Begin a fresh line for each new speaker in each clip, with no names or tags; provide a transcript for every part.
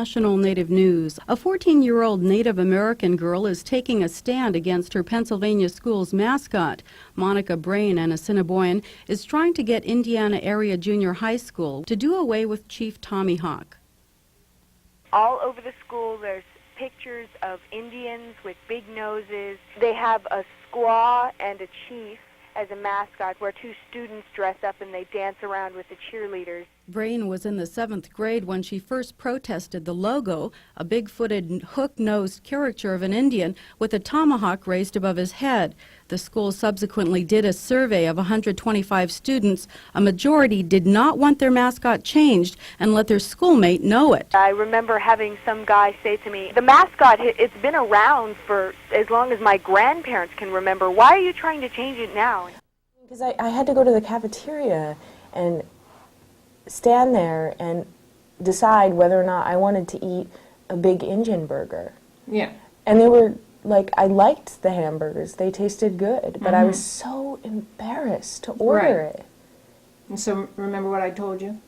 national Native news. A 14-year-old Native American girl is taking a stand against her Pennsylvania school's mascot. Monica Brain, an Assiniboine, is trying to get Indiana Area Junior High School to do away with Chief Tommy Hawk.
All over the school there's pictures of Indians with big noses. They have a squaw and a chief as a mascot, where two students dress up and they dance around with the cheerleaders.
Brain was in the 7th grade when she first protested the logo, a big-footed, hook-nosed caricature of an Indian with a tomahawk raised above his head. The school subsequently did a survey of 125 students. A majority did not want their mascot changed and let their schoolmate know it.
I remember having some guy say to me, the mascot, it's been around for as long as my grandparents can remember. Why are you trying to change it now?
Because I had to go to the cafeteria and stand there and decide whether or not I wanted to eat a big Indian burger.
Yeah.
And they were like, I liked the hamburgers. They tasted good, but I was so embarrassed to order it.
And so remember what I told you?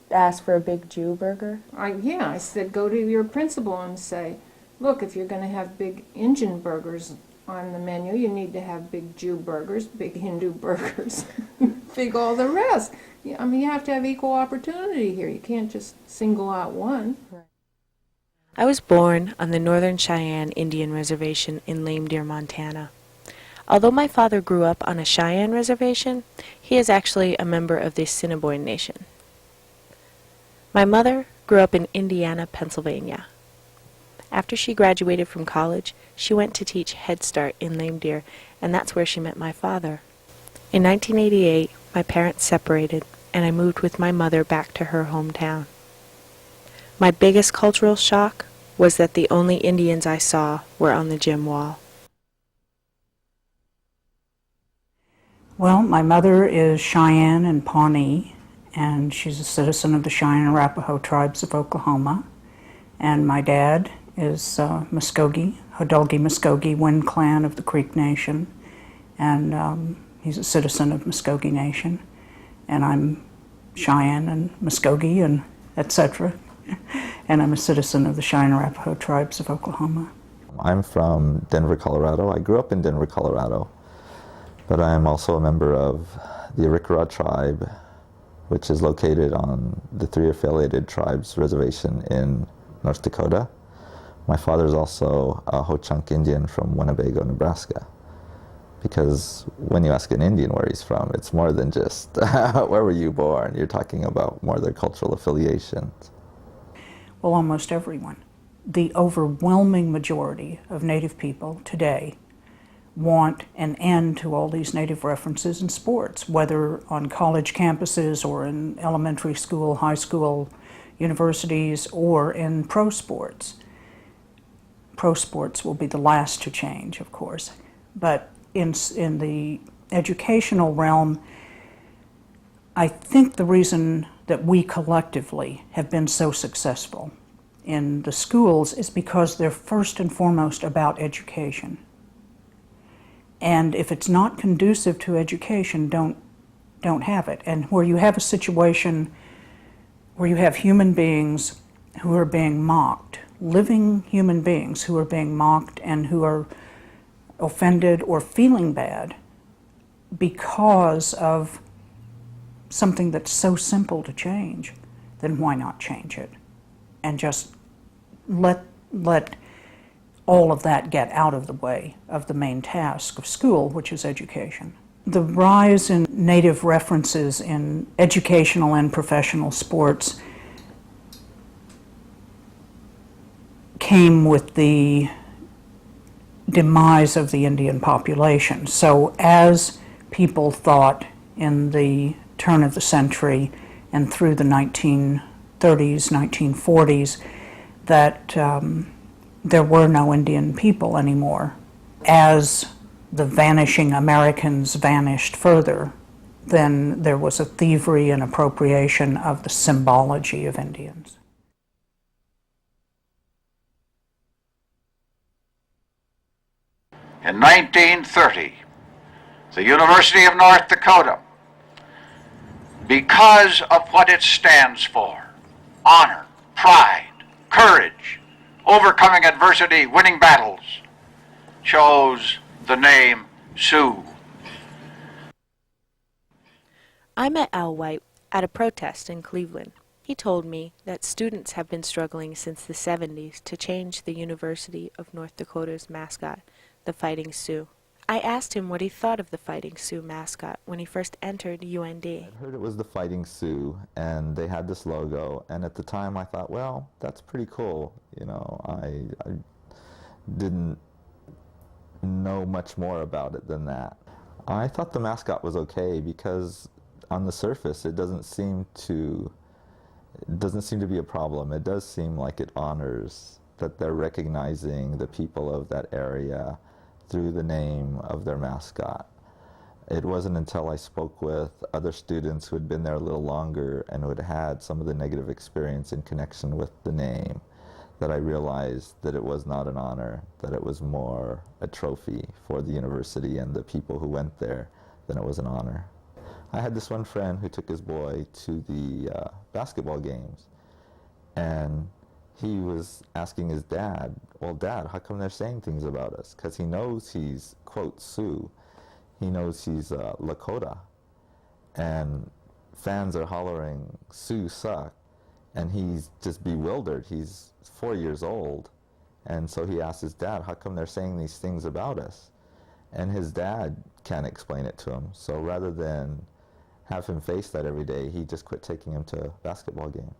Ask for a big Jew burger?
I said go to your principal and say, look, if you're going to have big Indian burgers on the menu, you need to have big Jew burgers, big Hindu burgers, big all the rest. I mean, you have to have equal opportunity here. You can't just single out one.
I was born on the Northern Cheyenne Indian Reservation in Lame Deer, Montana. Although my father grew up on a Cheyenne reservation, he is actually a member of the Assiniboine Nation. My mother grew up in Indiana, Pennsylvania. After she graduated from college, she went to teach Head Start in Lame Deer, and that's where she met my father. In 1988, my parents separated, and I moved with my mother back to her hometown. My biggest cultural shock was that the only Indians I saw were on the gym wall.
Well, my mother is Cheyenne and Pawnee, and she's a citizen of the Cheyenne and Arapaho tribes of Oklahoma. And my dad is Muskogee, Hodulgi Muskogee, Wind Clan of the Creek Nation, and he's a citizen of Muskogee Nation. And I'm Cheyenne and Muskogee and etc. And I'm a citizen of the Cheyenne and Arapaho tribes of Oklahoma.
I'm from Denver, Colorado. I grew up in Denver, Colorado, but I am also a member of the Arikara tribe, which is located on the Three Affiliated Tribes Reservation in North Dakota. My father is also a Ho-Chunk Indian from Winnebago, Nebraska. Because when you ask an Indian where he's from, it's more than just where were you born. You're talking about more their cultural affiliations.
Well, almost everyone. The overwhelming majority of Native people today want an end to all these Native references in sports, whether on college campuses or in elementary school, high school, universities, or in pro sports. Pro sports will be the last to change, of course, but in the educational realm, I think the reason that we collectively have been so successful in the schools is because they're first and foremost about education. And if it's not conducive to education, don't have it. And where you have a situation where you have human beings who are being mocked, living human beings who are being mocked and who are offended or feeling bad because of something that's so simple to change, then why not change it? And just let all of that get out of the way of the main task of school, which is education. The rise in Native references in educational and professional sports came with the demise of the Indian population. So as people thought in the turn of the century and through the 1930s, 1940s, that there were no Indian people anymore. As the vanishing Americans vanished further, then there was a thievery and appropriation of the symbology of Indians.
In 1930, the University of North Dakota, because of what it stands for, honor, pride, courage, courage, overcoming adversity, winning battles, chose the name Sioux.
I met Al White at a protest in Cleveland. He told me that students have been struggling since the 70s to change the University of North Dakota's mascot, the Fighting Sioux. I asked him what he thought of the Fighting Sioux mascot when he first entered UND.
I heard it was the Fighting Sioux, and they had this logo, and at the time I thought, well, that's pretty cool. You know, I didn't know much more about it than that. I thought the mascot was okay because on the surface it doesn't seem to be a problem. It does seem like it honors that they're recognizing the people of that area through the name of their mascot. It wasn't until I spoke with other students who had been there a little longer and who had had some of the negative experience in connection with the name that I realized that it was not an honor, that it was more a trophy for the university and the people who went there than it was an honor. I had this one friend who took his boy to the basketball games, and he was asking his dad, well, Dad, how come they're saying things about us? Because he knows he's, quote, Sioux. He knows he's Lakota. And fans are hollering, Sioux suck. And he's just bewildered. He's 4 years old. And so he asked his dad, how come they're saying these things about us? And his dad can't explain it to him. So rather than have him face that every day, he just quit taking him to basketball games.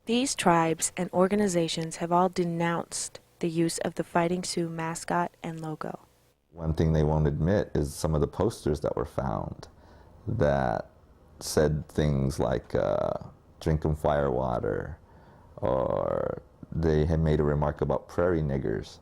These tribes and organizations have all denounced the use of the Fighting Sioux mascot and logo.
One thing they won't admit is some of the posters that were found that said things like drink 'em fire water, or they had made a remark about prairie niggers.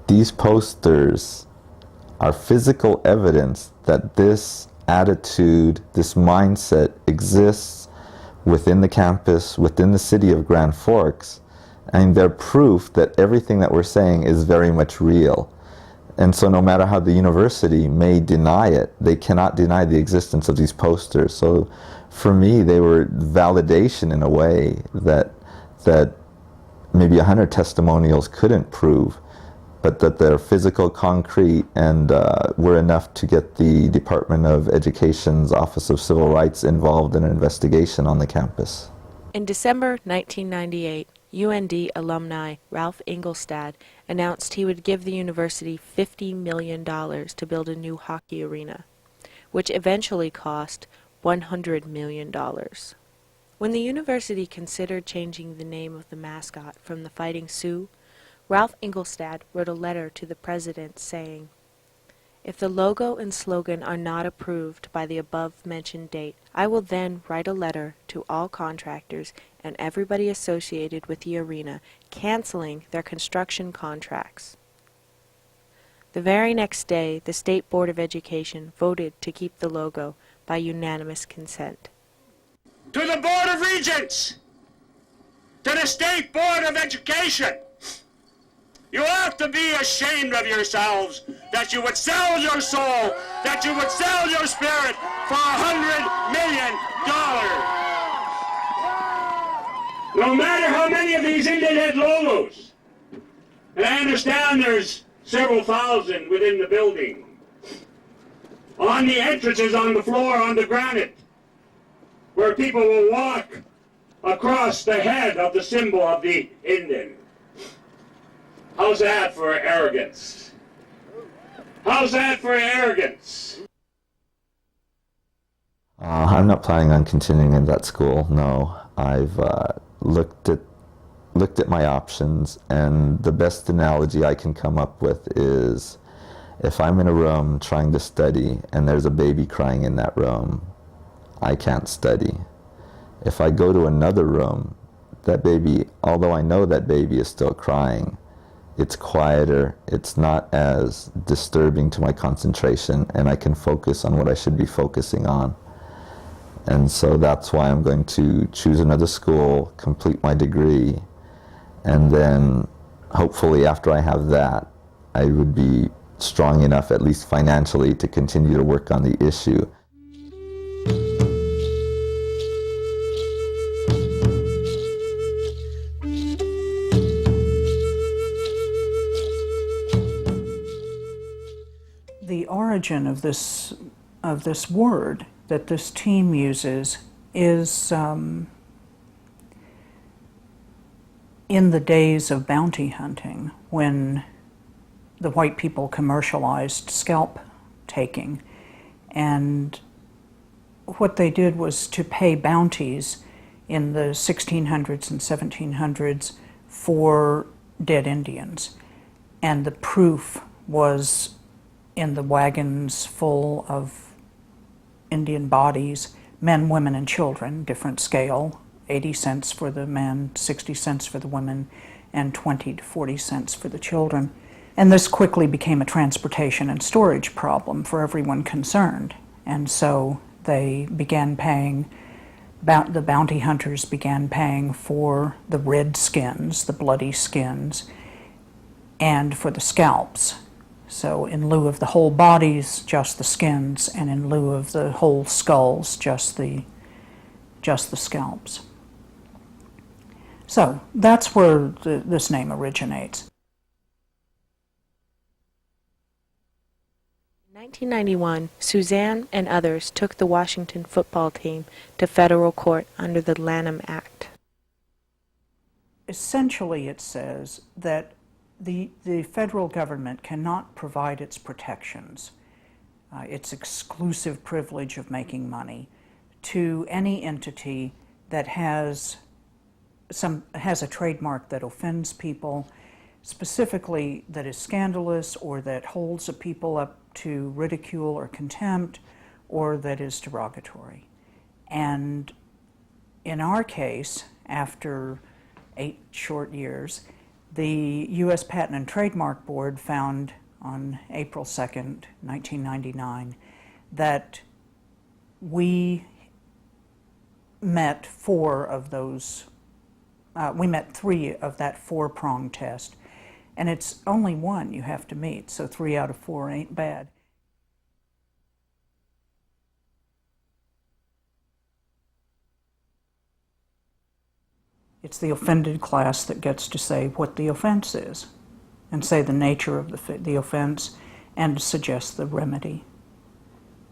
These posters are physical evidence that this attitude, this mindset exists within the campus, within the city of Grand Forks, and they're proof that everything that we're saying is very much real. And so no matter how the university may deny it, they cannot deny the existence of these posters. So for me, they were validation in a way that maybe 100 testimonials couldn't prove. but that they're physical, concrete, and were enough to get the Department of Education's Office of Civil Rights involved in an investigation on the campus.
In December 1998, UND alumni Ralph Engelstad announced he would give the university $50 million to build a new hockey arena, which eventually cost $100 million. When the university considered changing the name of the mascot from the Fighting Sioux, Ralph Engelstad wrote a letter to the president saying, "If the logo and slogan are not approved by the above-mentioned date, I will then write a letter to all contractors and everybody associated with the arena canceling their construction contracts." The very next day, the State Board of Education voted to keep the logo by unanimous consent.
To the Board of Regents, to the State Board of Education, you have to be ashamed of yourselves that you would sell your soul, that you would sell your spirit for $100 million. No matter how many of these Indian head logos, and I understand there's several thousand within the building, on the entrances, on the floor, on the granite, where people will walk across the head of the symbol of the Indian. How's that for arrogance? How's that for arrogance?
I'm not planning on continuing in that school, no. I've looked at my options, and the best analogy I can come up with is if I'm in a room trying to study and there's a baby crying in that room, I can't study. If I go to another room, that baby, although I know that baby is still crying, it's quieter, it's not as disturbing to my concentration, and I can focus on what I should be focusing on. And so that's why I'm going to choose another school, complete my degree, and then hopefully after I have that, I would be strong enough, at least financially, to continue to work on the issue.
The origin of this word that this team uses is in the days of bounty hunting, when the white people commercialized scalp taking, and what they did was to pay bounties in the 1600s and 1700s for dead Indians, and the proof was in the wagons full of Indian bodies, men, women, and children, different scale, 80 cents for the men, 60 cents for the women, and 20 to 40 cents for the children. And this quickly became a transportation and storage problem for everyone concerned. And so they began paying, the bounty hunters began paying for the red skins, the bloody skins, and for the scalps. So in lieu of the whole bodies, just the skins, and in lieu of the whole skulls, just the scalps. So that's where this name originates.
In 1991, Suzanne and others took the Washington football team to federal court under the Lanham Act.
Essentially, it says that the federal government cannot provide its protections, its exclusive privilege of making money, to any entity that has a trademark that offends people, specifically that is scandalous or that holds a people up to ridicule or contempt, or that is derogatory. And in our case, after 8 short years, the U.S. Patent and Trademark Board found on April 2nd, 1999, that we met 4 of those, we met 3 of that 4-prong test. And it's only 1 you have to meet, so 3 out of 4 ain't bad. It's the offended class that gets to say what the offense is. and say the nature of the offense and suggest the remedy.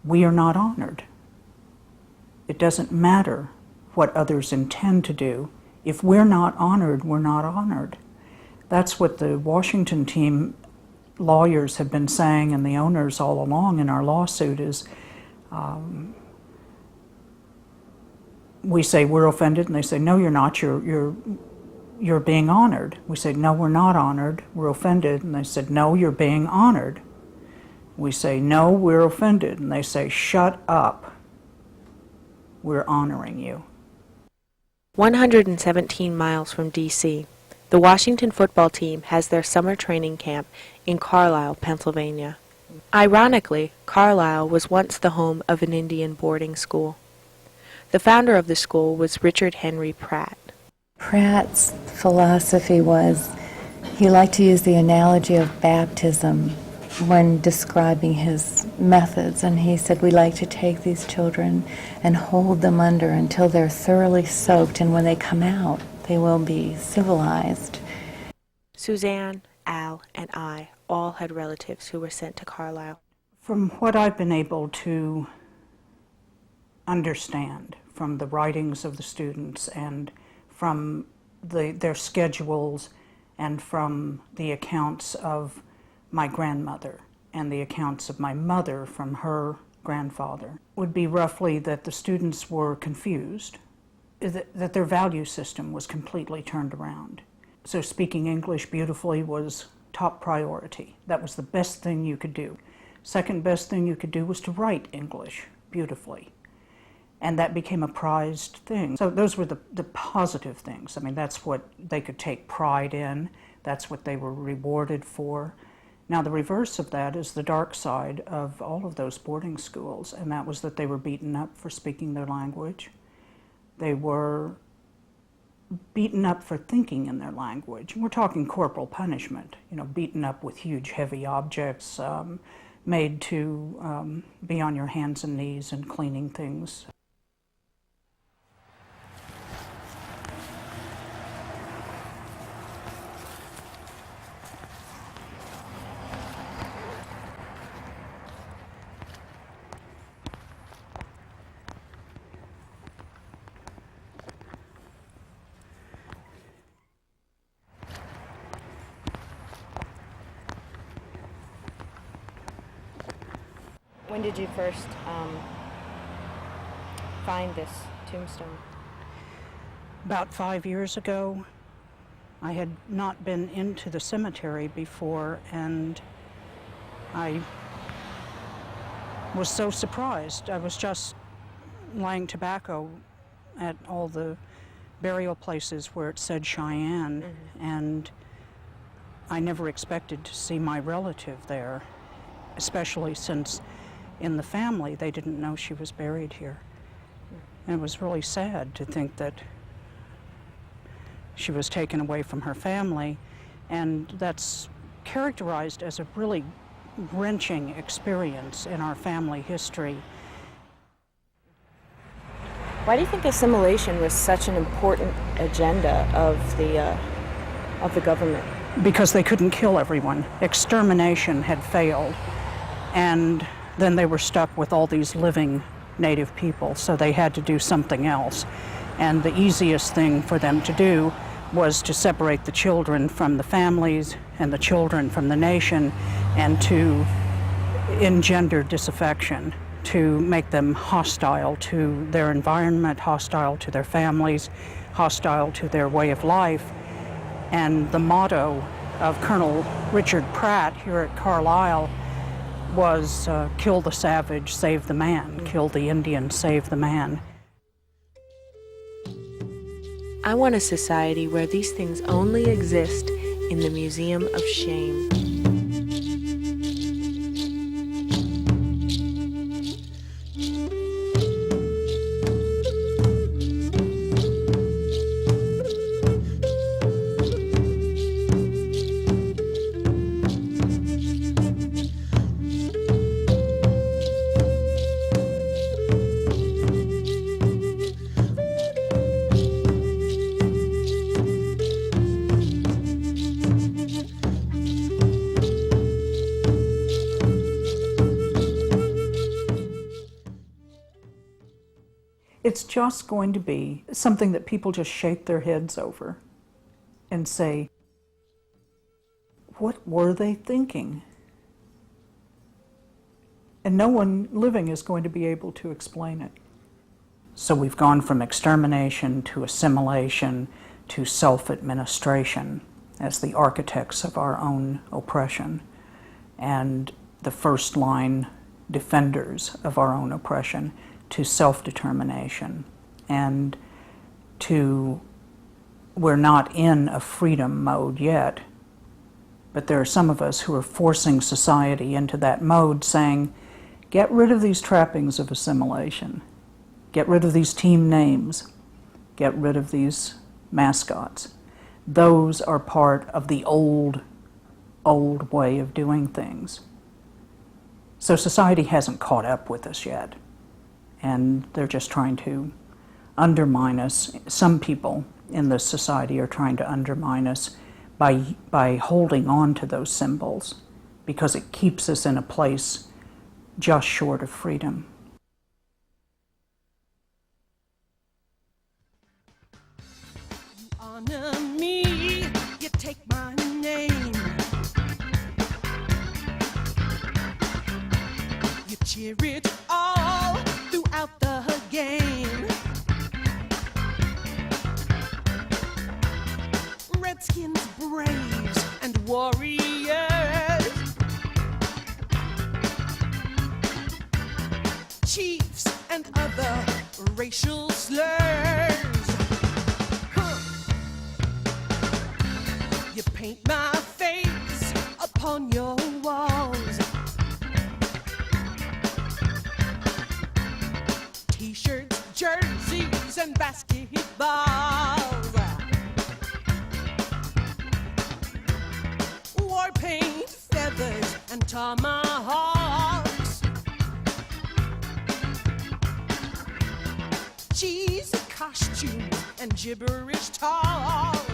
We are not honored. It doesn't matter what others intend to do. If we're not honored, we're not honored. That's what the Washington team lawyers have been saying, and the owners all along in our lawsuit is, we say we're offended, and they say, no, you're not, you're being honored. We say, no, we're not honored, we're offended, and they said, no, you're being honored. We say, no, we're offended, and they say, shut up, we're honoring you.
117 miles from D.C., the Washington football team has their summer training camp in Carlisle, Pennsylvania. Ironically, Carlisle was once the home of an Indian boarding school. The founder of the school was Richard Henry Pratt.
Pratt's philosophy was, he liked to use the analogy of baptism when describing his methods, and he said, we like to take these children and hold them under until they're thoroughly soaked, and when they come out, they will be civilized.
Suzanne, Al, and I all had relatives who were sent to Carlisle.
From what I've been able to understand from the writings of the students and from their schedules and from the accounts of my grandmother and the accounts of my mother from her grandfather, would be roughly that the students were confused, that their value system was completely turned around. So speaking English beautifully was top priority. That was the best thing you could do. Second best thing you could do was to write English beautifully. And that became a prized thing. So those were the positive things. I mean, that's what they could take pride in. That's what they were rewarded for. Now, the reverse of that is the dark side of all of those boarding schools, and that was that they were beaten up for speaking their language. They were beaten up for thinking in their language. We're talking corporal punishment, beaten up with huge, heavy objects, made to be on your hands and knees and cleaning things.
When did you first find this tombstone?
About 5 years ago. I had not been into the cemetery before, and I was so surprised. I was just laying tobacco at all the burial places where it said Cheyenne, and I never expected to see my relative there, especially since in the family they didn't know she was buried here. And it was really sad to think that she was taken away from her family, and that's characterized as a really wrenching experience in our family history.
Why do you think assimilation was such an important agenda of the government?
Because they couldn't kill everyone. Extermination had failed, and then they were stuck with all these living native people, so they had to do something else. And the easiest thing for them to do was to separate the children from the families and the children from the nation, and to engender disaffection, to make them hostile to their environment, hostile to their families, hostile to their way of life. And the motto of Colonel Richard Pratt here at Carlisle was kill the savage, save the man. Kill the Indian, save the man.
I want a society where these things only exist in the Museum of Shame.
It's just going to be something that people just shake their heads over and say, what were they thinking? And no one living is going to be able to explain it. So we've gone from extermination to assimilation to self-administration as the architects of our own oppression and the first line defenders of our own oppression to self-determination and to, we're not in a freedom mode yet, but there are some of us who are forcing society into that mode saying, get rid of these trappings of assimilation, get rid of these team names, get rid of these mascots. Those are part of the old way of doing things. So society hasn't caught up with us yet, and they're just trying to undermine us. Some people in this society are trying to undermine us by holding on to those symbols because it keeps us in a place just short of freedom.
You honor me, you take my name. You cheer it all throughout the game. Redskins, Braves, and Warriors. Chiefs and other racial slurs. You paint my face upon your walls. T-shirts, jerseys, and basketballs. War paint, feathers, and tomahawks. Cheese, costumes, and gibberish talk.